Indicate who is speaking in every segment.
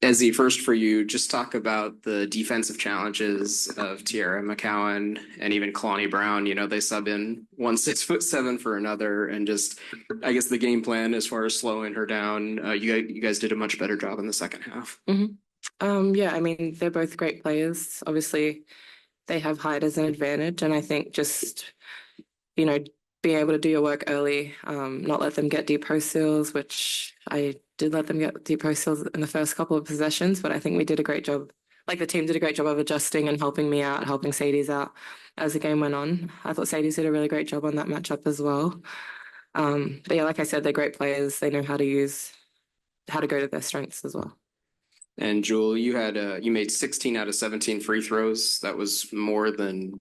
Speaker 1: Ezi, first for you, just talk about the defensive challenges of Tierra McCowan and even Kalani Brown. You know, they sub in one 6'7" for another, and just, I guess, the game plan as far as slowing her down. You guys did a much better job in the second half.
Speaker 2: Yeah, I mean, they're both great players. Obviously, they have height as an advantage, and I think just, you know, being able to do your work early, not let them get deep post steals, which I did let them get deep post steals in the first couple of possessions, but I think we did a great job. Like the team did a great job of adjusting and helping me out, helping Sadie's out as the game went on. I thought Sadie's did a really great job on that matchup as well. But yeah, like I said, they're great players. They know how to go to their strengths as well.
Speaker 1: And Jewell, you made 16 out of 17 free throws. That was more than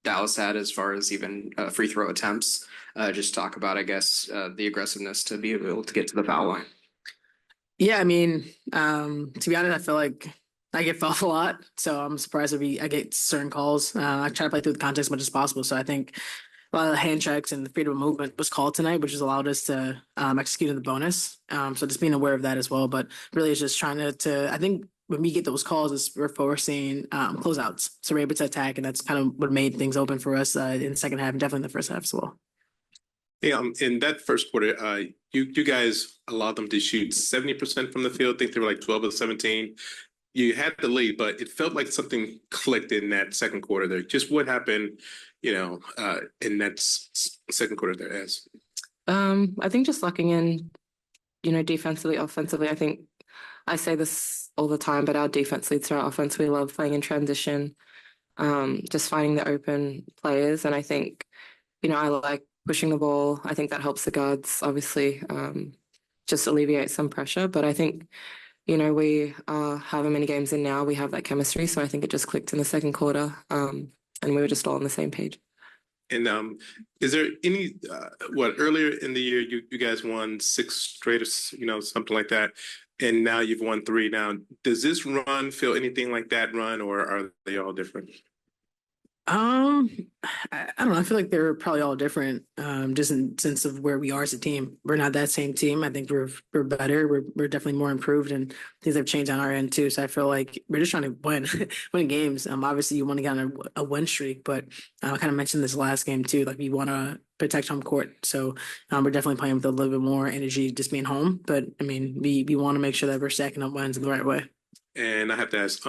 Speaker 1: Dallas had as far as even free throw attempts. Just talk about, I guess, the aggressiveness to be able to get to the foul line.
Speaker 3: Yeah, I mean, to be honest, I feel like I get fouled a lot, so I'm surprised I get certain calls. I try to play through the context as much as possible, so I think a lot of the hand checks and the freedom of movement was called tonight, which has allowed us to execute in the bonus. So just being aware of that as well, but really it's just trying to I think when we get those calls, we're forcing closeouts, so we're able to attack, and that's kind of what made things open for us in the second half and definitely in the first half as well.
Speaker 4: Yeah, in that first quarter, you guys allowed them to shoot 70% from the field. I think they were like 12 of 17. You had the lead, but it felt like something clicked in that second quarter there. Just what happened, in that second quarter there, as?
Speaker 2: I think just locking in, defensively, offensively. I think I say this all the time, but our defense leads to our offense. We love playing in transition, just finding the open players. And I think, I like pushing the ball. I think that helps the guards, obviously, just alleviate some pressure. But I think, we are however many games in now, we have that chemistry. So I think it just clicked in the second quarter, and we were just all on the same page.
Speaker 4: And is there any, earlier in the year, you guys won 6 straight, something like that. And now you've won 3 now. Does this run feel anything like that run, or are they all different?
Speaker 3: I don't know. I feel like they're probably all different, just in sense of where we are as a team. We're not that same team. I think we're better. We're definitely more improved, and things have changed on our end too. So I feel like we're just trying to win games. Obviously you want to get on a win streak, but I kind of mentioned this last game too. Like we want to protect home court, so we're definitely playing with a little bit more energy, just being home. But I mean, we want to make sure that we're stacking up wins in the right way.
Speaker 4: And I have to ask,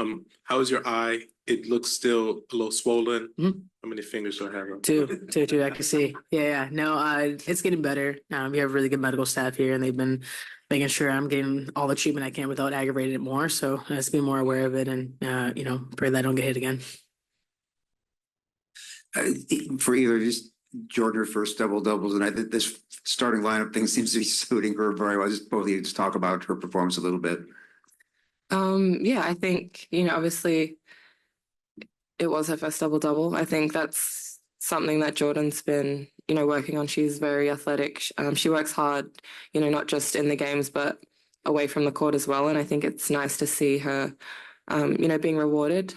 Speaker 4: how is your eye? It looks still a little swollen.
Speaker 3: Mm-hmm.
Speaker 4: How many fingers do I have?
Speaker 3: Two. I can see. Yeah. No, it's getting better. We have really good medical staff here, and they've been making sure I'm getting all the treatment I can without aggravating it more. So let's be more aware of it, and pray that I don't get hit again.
Speaker 5: For either just Jordan, her first doubles, and I think this starting lineup thing seems to be suiting her very well. Just both of you just talk about her performance a little bit.
Speaker 2: Yeah, I think, obviously it was her first double. I think that's something that Jordan's been, working on. She's very athletic. She works hard, not just in the games, but away from the court as well. And I think it's nice to see her, being rewarded.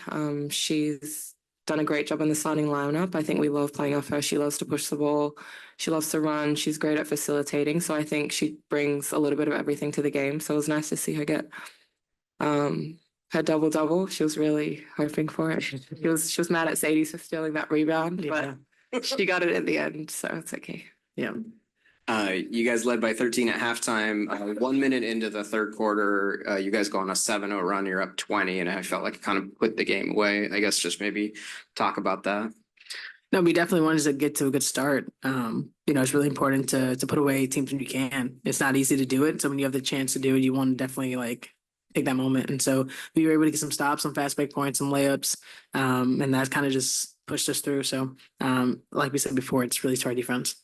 Speaker 2: She's done a great job in the starting lineup. I think we love playing off her. She loves to push the ball. She loves to run. She's great at facilitating. So I think she brings a little bit of everything to the game. So it was nice to see her get her double. She was really hoping for it. She was mad at Sadie for stealing that rebound, but she got it at the end, so it's okay.
Speaker 3: Yeah.
Speaker 1: You guys led by 13 at halftime. 1 minute into the third quarter, you guys go on a 7-0 run. You're up 20, and I felt like it kind of put the game away. I guess just maybe talk about that.
Speaker 3: No, we definitely wanted to get to a good start. It's really important to put away teams when you can. It's not easy to do it, so when you have the chance to do it, you want to definitely take that moment. And so we were able to get some stops, some fast break points, some layups, and that kind of just pushed us through. So like we said before, it's really to our defense.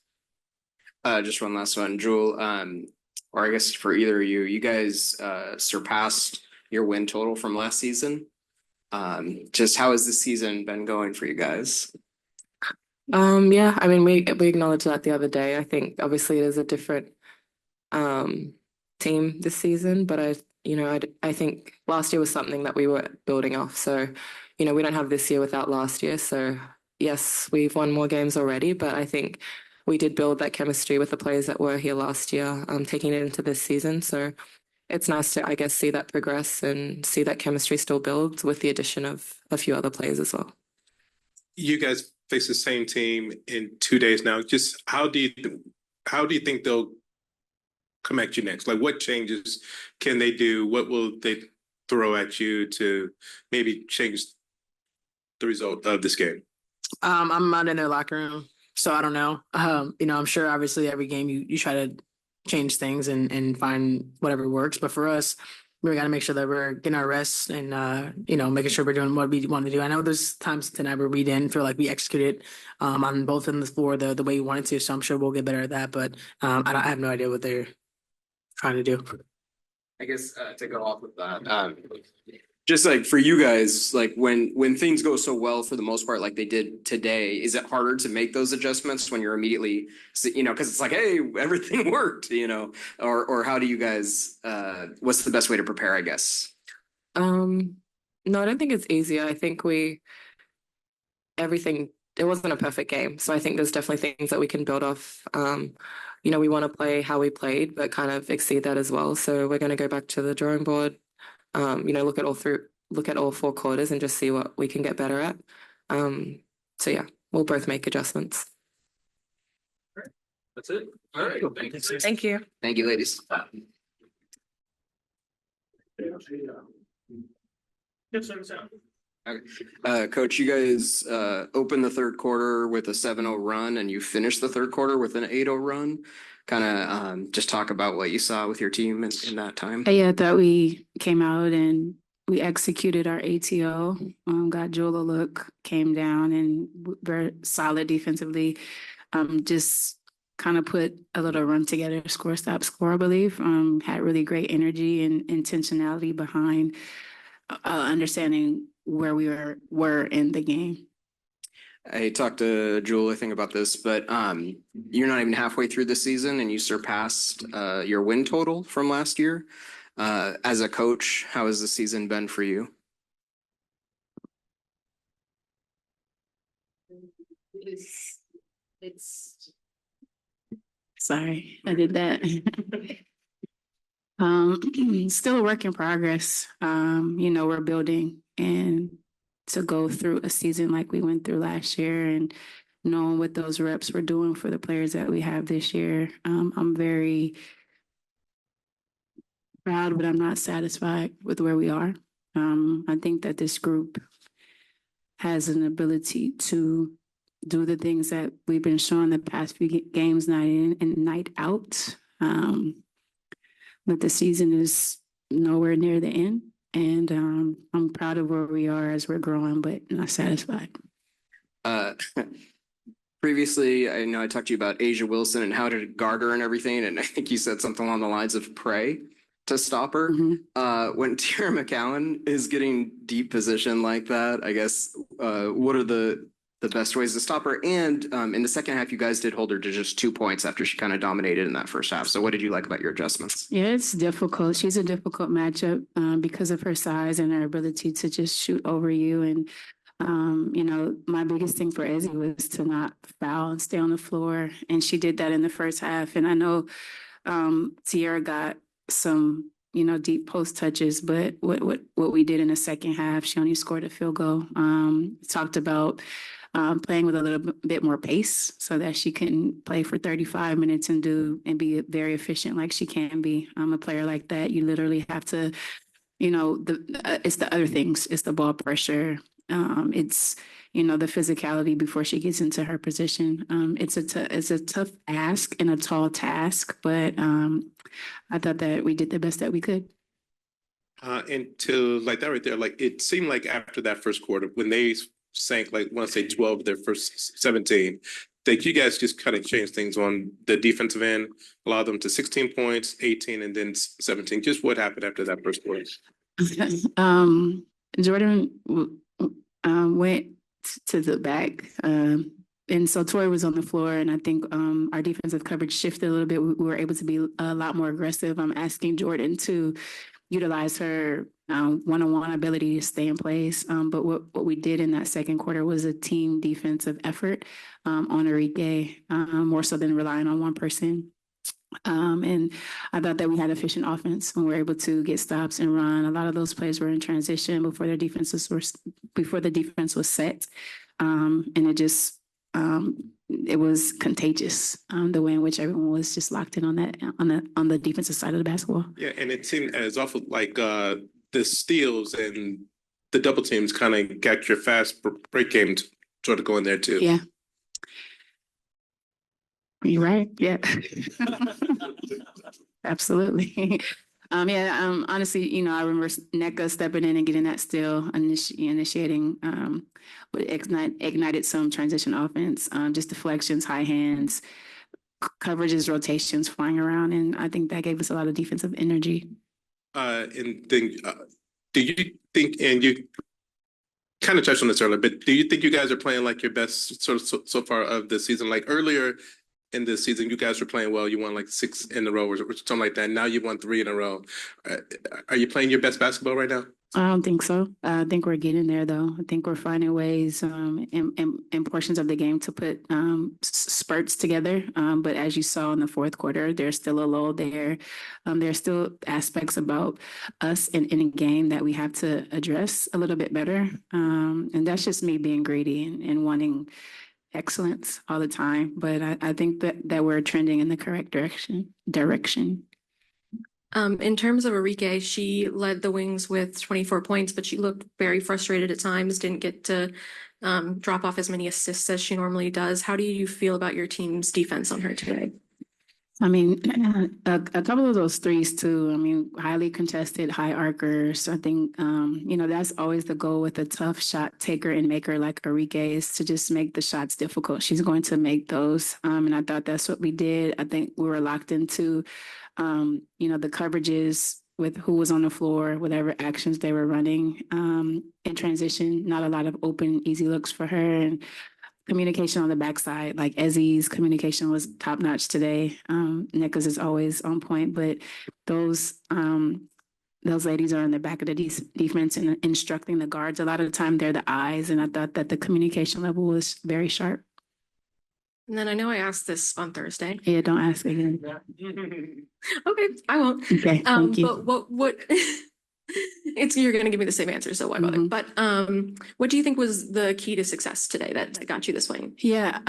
Speaker 1: Just one last one, Jewell, or I guess for either of you, you guys surpassed your win total from last season. Just how has this season been going for you guys?
Speaker 2: Yeah, I mean, we acknowledged that the other day. I think obviously it is a different team this season, but I think last year was something that we were building off. So, we don't have this year without last year. So yes, we've won more games already, but I think we did build that chemistry with the players that were here last year, taking it into this season. So it's nice to, I guess, see that progress and see that chemistry still builds with the addition of a few other players as well.
Speaker 4: You guys face the same team in 2 days now. Just how do you think they'll come at you next? Like, what changes can they do? What will they throw at you to maybe change the result of this game?
Speaker 3: I'm not in their locker room, so I don't know. I'm sure obviously every game you try to change things and find whatever works. But for us, we got to make sure that we're getting our rest and making sure we're doing what we want to do. I know there's times tonight where we didn't feel like we executed on both ends of the floor the way we wanted to. So I'm sure we'll get better at that. But I have no idea what they're trying to do.
Speaker 1: I guess to go off of that, just like for you guys, like when things go so well for the most part, like they did today, is it harder to make those adjustments when you're immediately, because it's like, hey, everything worked, or how do you guys? What's the best way to prepare? I guess.
Speaker 2: No, I don't think it's easier. I think everything. It wasn't a perfect game, so I think there's definitely things that we can build off. We want to play how we played, but kind of exceed that as well. So we're going to go back to the drawing board. Look at all 4 quarters and just see what we can get better at. So yeah, we'll both make adjustments.
Speaker 1: That's it. All right.
Speaker 2: Thank you.
Speaker 1: Thank you, ladies. Coach, you guys opened the third quarter with a 7-0 run, and you finished the third quarter with an 8-0 run. Kind of just talk about what you saw with your team in that time.
Speaker 6: Yeah, I thought we came out and we executed our ATO, got Jewell a look, came down and very solid defensively. Just kind of put a little run together, score, stop, score, I believe. Had really great energy and intentionality behind understanding where we were in the game.
Speaker 1: I talked to Jewell, I think, about this, but you're not even halfway through the season and you surpassed your win total from last year. As a coach, how has the season been for you?
Speaker 6: It's sorry, I did that. Still a work in progress. We're building, and to go through a season like we went through last year and knowing what those reps were doing for the players that we have this year, I'm very proud, but I'm not satisfied with where we are. I think that this group has an ability to do the things that we've been showing the past few games, night in and night out. But the season is nowhere near the end. And I'm proud of where we are as we're growing, but not satisfied.
Speaker 1: Previously, I know I talked to you about A'ja Wilson and how to guard her and everything, and I think you said something along the lines of pray to stop her.
Speaker 6: Mm-hmm.
Speaker 1: When Tiara McCowan is getting deep position like that, I guess, what are the best ways to stop her? And in the second half, you guys did hold her to just 2 points after she kind of dominated in that first half. So what did you like about your adjustments?
Speaker 6: Yeah, it's difficult. She's a difficult matchup because of her size and her ability to just shoot over you. And, my biggest thing for Ezi was to not foul and stay on the floor. And she did that in the first half. And I know Tiara got some, deep post touches, but what we did in the second half, she only scored a field goal. Talked about playing with a little bit more pace so that she can play for 35 minutes and be very efficient like she can be. I'm a player like that. You literally have to, it's the other things. It's the ball pressure. It's, the physicality before she gets into her position. It's a tough ask and a tall task, but I thought that we did the best that we could.
Speaker 4: And to like that right there, like it seemed like after that first quarter, when they sank, like, I want to say 12 of their first 17, that you guys just kind of changed things on the defensive end, allowed them to 16 points, 18, and then 17. Just what happened after that first quarter?
Speaker 6: Jordan went to the back. And so Tori was on the floor, and I think our defensive coverage shifted a little bit. We were able to be a lot more aggressive. I'm asking Jordan to utilize her one-on-one ability to stay in place. But what we did in that second quarter was a team defensive effort on Enrique, more so than relying on one person. And I thought that we had efficient offense and we were able to get stops and run. A lot of those plays were in transition before the defense was set. And it was contagious, the way in which everyone was just locked in on the defensive side of the basketball.
Speaker 4: Yeah, and it seemed as awful like the steals and the double teams kind of got your fast break game to sort of go in there too.
Speaker 6: Yeah. You're right. Yeah. Absolutely. Honestly, I remember NECA stepping in and getting that steal, initiating, but ignited some transition offense, just deflections, high hands, coverages, rotations flying around. And I think that gave us a lot of defensive energy.
Speaker 4: And then do you think, and you kind of touched on this earlier, but do you think you guys are playing like your best so far of the season? Like earlier in this season, you guys were playing well. You won like 6 in a row or something like that. Now you won 3 in a row. Are you playing your best basketball right now?
Speaker 6: I don't think so. I think we're getting there, though. I think we're finding ways in portions of the game to put spurts together. But as you saw in the fourth quarter, there's still a lull there. There's still aspects about us in a game that we have to address a little bit better. And that's just me being greedy and wanting excellence all the time. But I think that we're trending in the correct direction.
Speaker 7: In terms of Arike, she led the Wings with 24 points, but she looked very frustrated at times, didn't get to drop off as many assists as she normally does. How do you feel about your team's defense on her today?
Speaker 6: I mean, a couple of those threes too. I mean, highly contested, high arcers. I think, that's always the goal with a tough shot taker and maker like Arike is to just make the shots difficult. She's going to make those. And I thought that's what we did. I think we were locked into, the coverages with who was on the floor, whatever actions they were running in transition. Not a lot of open, easy looks for her. And communication on the backside, like Ezi's communication was top notch today. Nicka's is always on point, but those ladies are in the back of the defense and instructing the guards. A lot of the time they're the eyes, and I thought that the communication level was very sharp.
Speaker 7: And then I know I asked this on Thursday.
Speaker 6: Yeah, don't ask again.
Speaker 7: Okay, I won't.
Speaker 6: Okay, thank you.
Speaker 7: But what you're going to give me the same answer, so why bother?
Speaker 6: Mhm.
Speaker 7: But what do you think was the key to success today that got you this win?
Speaker 6: Yeah,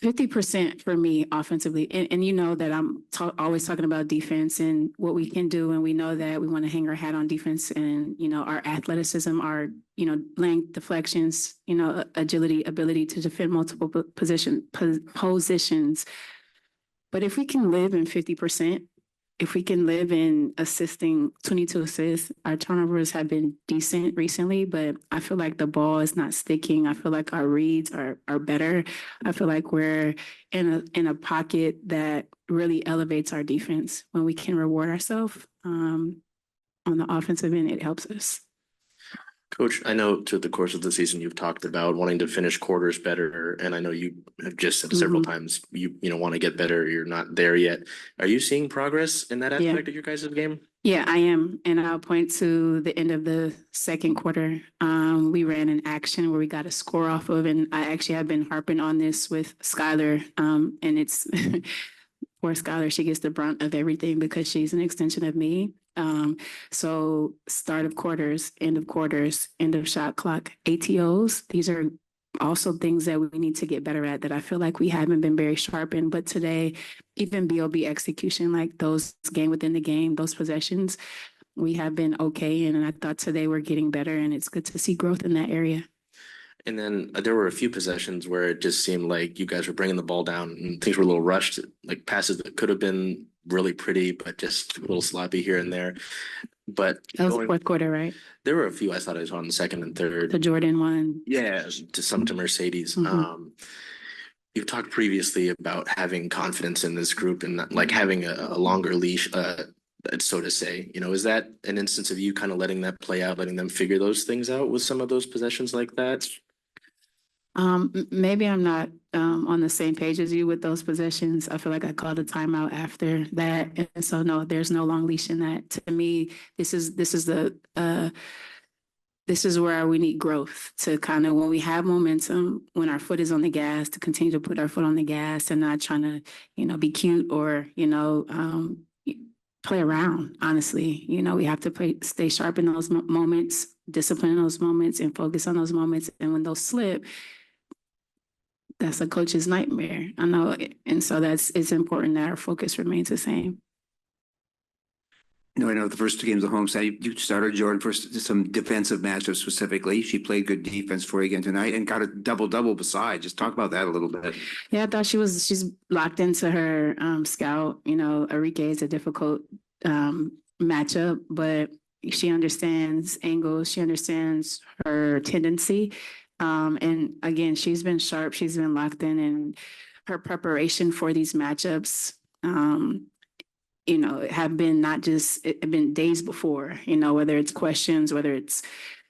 Speaker 6: 50% for me offensively. And you know that I'm always talking about defense and what we can do. And we know that we want to hang our hat on defense and, our athleticism, our, length, deflections, agility, ability to defend multiple positions. But if we can live in 50%, if we can live in assisting 22 assists, our turnovers have been decent recently, but I feel like the ball is not sticking. I feel like our reads are better. I feel like we're in a pocket that really elevates our defense. When we can reward ourselves on the offensive end, it helps us.
Speaker 8: Coach, I know through the course of the season you've talked about wanting to finish quarters better, and I know you have just said several times you want to get better. You're not there yet. Are you seeing progress in that aspect of your guys' game?
Speaker 6: Yeah, I am, and I'll point to the end of the second quarter. We ran an action where we got a score off of, and I actually have been harping on this with Skylar, and it's poor Skylar. She gets the brunt of everything because she's an extension of me. So start of quarters, end of shot clock, ATOs. These are also things that we need to get better at that I feel like we haven't been very sharp in. But today, even BOB execution, like those game within the game, those possessions, we have been okay. And I thought today we're getting better, and it's good to see growth in that area.
Speaker 8: And then there were a few possessions where it just seemed like you guys were bringing the ball down and things were a little rushed, like passes that could have been really pretty, but just a little sloppy here and there. But
Speaker 6: that was the fourth quarter, right?
Speaker 8: There were a few I thought I saw in the second and third.
Speaker 6: The Jordan one.
Speaker 8: Yeah, to Mercedes.
Speaker 6: Mm-hmm.
Speaker 8: You've talked previously about having confidence in this group and like having a longer leash, so to say. Is that an instance of you kind of letting that play out, letting them figure those things out with some of those possessions like that?
Speaker 6: Maybe I'm not on the same page as you with those possessions. I feel like I called a timeout after that, and so no, there's no long leash in that. To me, this is the this is where we need growth to kind of, when we have momentum, when our foot is on the gas, to continue to put our foot on the gas and not trying to, be cute or, play around, honestly. We have to stay sharp in those moments, discipline in those moments, and focus on those moments. And when those slip, that's a coach's nightmare. I know. And so it's important that our focus remains the same.
Speaker 5: No, I know the first 2 games of home, so you started Jordan for some defensive matchups specifically. She played good defense for you again tonight and got a double besides. Just talk about that a little bit.
Speaker 6: Yeah, I thought she's locked into her scout. Enrique is a difficult matchup, but she understands angles. She understands her tendency. And again, she's been sharp. She's been locked in, and her preparation for these matchups, have been not just, it been days before, whether it's questions, whether it's,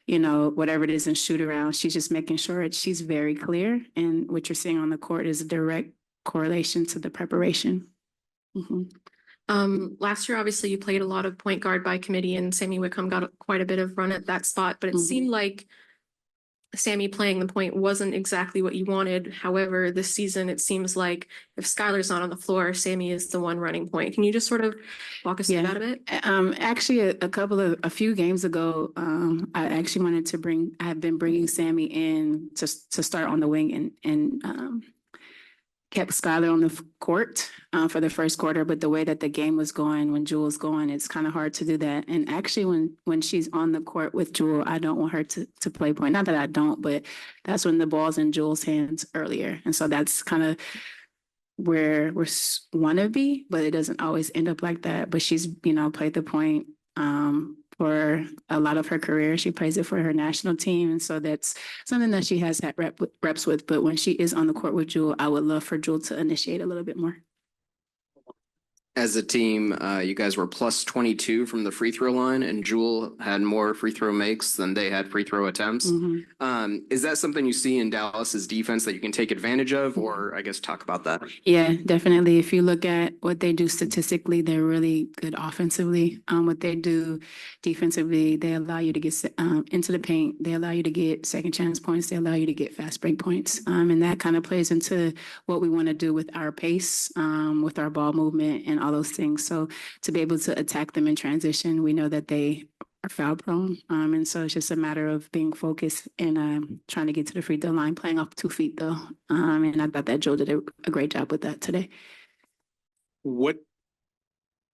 Speaker 6: whatever it is in shoot around, she's just making sure she's very clear. And what you're seeing on the court is a direct correlation to the preparation.
Speaker 7: Last year, obviously, you played a lot of point guard by committee, and Sammy Wickham got quite a bit of run at that spot, but it seemed like Sammy playing the point wasn't exactly what you wanted. However, this season, it seems like if Skylar's not on the floor, Sammy is the one running point. Can you just sort of walk us through that a bit?
Speaker 6: Actually, a few games ago, I actually I have been bringing Sammy in to start on the wing and kept Skylar on the court for the first quarter, but the way that the game was going, when Jewell's going, it's kind of hard to do that. And actually, when she's on the court with Jewell, I don't want her to play point. Not that I don't, but that's when the ball's in Jewell's hands earlier. And so that's kind of where we want to be, but it doesn't always end up like that. But she's, played the point for a lot of her career. She plays it for her national team. And so that's something that she has had reps with. But when she is on the court with Jewell, I would love for Jewell to initiate a little bit more.
Speaker 1: As a team, you guys were plus 22 from the free throw line, and Jewell had more free throw makes than they had free throw attempts. Is that something you see in Dallas's defense that you can take advantage of, or I guess talk about that?
Speaker 6: Yeah, definitely. If you look at what they do statistically, they're really good offensively. What they do defensively, they allow you to get into the paint. They allow you to get second chance points. They allow you to get fast break points. And that kind of plays into what we want to do with our pace, with our ball movement, and all those things. So to be able to attack them in transition, we know that they are foul prone. And so it's just a matter of being focused and trying to get to the free throw line, playing off 2 feet though. And I thought that Joe did a great job with that today.
Speaker 4: What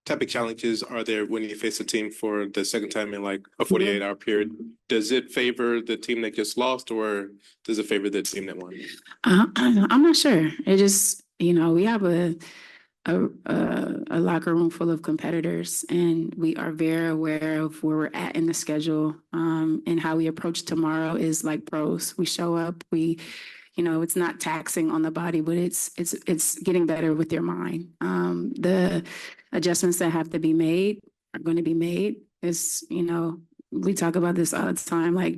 Speaker 4: type of challenges are there when you face a team for the second time in like a 48-hour period? Does it favor the team that just lost, or does it favor the team that won?
Speaker 6: I'm not sure. It just, we have a locker room full of competitors, and we are very aware of where we're at in the schedule, and how we approach tomorrow is like pros. We show up, it's not taxing on the body, but it's getting better with your mind. The adjustments that have to be made are going to be made. We talk about this all the time. Like,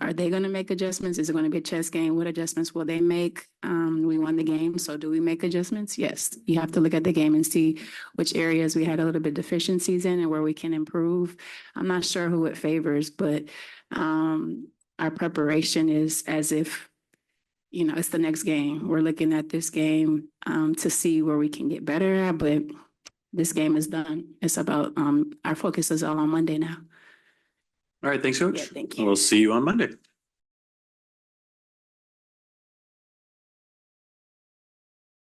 Speaker 6: are they going to make adjustments? Is it going to be a chess game? What adjustments will they make? We won the game, so do we make adjustments? Yes. You have to look at the game and see which areas we had a little bit deficiencies in and where we can improve. I'm not sure who it favors, but our preparation is as if, it's the next game. We're looking at this game to see where we can get better at, but this game is done. It's about our focus is all on Monday now.
Speaker 9: All right, thanks, Coach.
Speaker 6: Yeah, thank you.
Speaker 9: We'll see you on Monday.